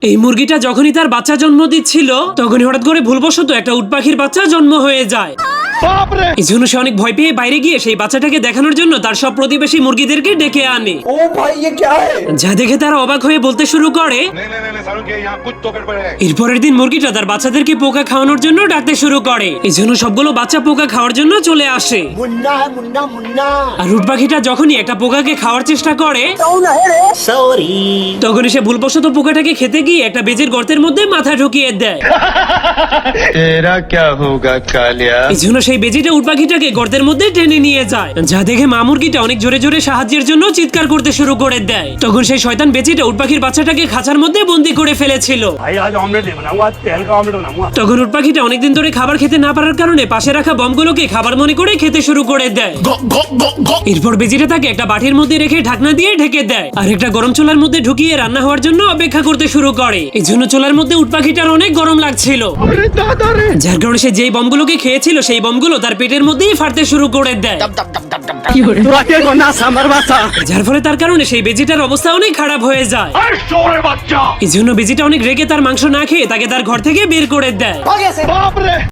এই মুরগিটা যখনই তার বাচ্চা জন্ম দিচ্ছিল তখনই হঠাৎ করে ভুলবশত একটা উট পাখির বাচ্চা জন্ম হয়ে যায়। এই জন্য সে অনেক ভয় পেয়ে বাইরে গিয়ে সেই বাচ্চাটাকে দেখানোর জন্য তার সব প্রতিবেশী মুরগিদেরকে ডেকে আনে। ओ भाई ये क्या है? যা দেখে তারা অবাক হয়ে বলতে শুরু করে। এরপরের দিন মুরগিটা তার বাচ্চাদেরকে পোকা খাওয়ানোর জন্য ডাকতে শুরু করে। এই জন্য সবগুলো বাচ্চা পোকা খাওয়ার জন্য চলে আসে। मुन्ना है मुन्ना मुन्ना। আর উট পাখিটা যখনই একটা পোকাকে খাওয়ার চেষ্টা করে कौन है रे? सॉरी। তখনই সে ভুলবশত পোকাটাকে খেতে গিয়ে একটা বেজের গর্তের মধ্যে মাথা ঢুকিয়ে দেয়। तेरा क्या होगा कालिया। এই জন্য সেই বেজিটা উট পাখিটাকে গর্তের মধ্যে টেনে নিয়ে যায়। যা দেখে মা মুরগিটা অনেক জোরে জোরে সাহায্যের জন্য চিৎকার করতে শুরু করে দেয়। তখন সেই শয়তান বেজিটা উট পাখির বাচ্চাটাকে খাঁচার মধ্যে বন্দি করে ফেলেছিল। भाई आज ऑमलेट नहीं बनाऊंगा, आज तेल का ऑमलेट बनाऊंगा। তখন উট পাখিটা অনেকদিন ধরে খাবার খেতে না পারার কারণে পাশে রাখা বমগুলোকে খাবার মনে করে খেতে শুরু করে দেয়। এরপর বেজিটা তাকে একটা বাটির মধ্যে রেখে ঢাকনা দিয়ে ঢেকে দেয় আর একটা গরম চুলার মধ্যে ঢুকিয়ে রান্না হওয়ার জন্য অপেক্ষা করতে শুরু করে। এই জন্য চুলার মধ্যে উট পাখিটার অনেক গরম লাগছিল, যার কারণে সে যেই বমগুলোকে খেয়েছিল সেই বমগুলো তার পেটের মধ্যেই ফাটতে শুরু করে দেয়। तोरा के को ना समर बासा। যার ফলে তার কারণে সেই বেজিটার অবস্থা অনেক খারাপ হয়ে যায়। अरे शोरे बच्चा। এই জন্য বেজিটা অনেক রেগে তার মাংস না খেয়ে তাকে তার ঘর থেকে বের করে দেয়। भाग ऐसे।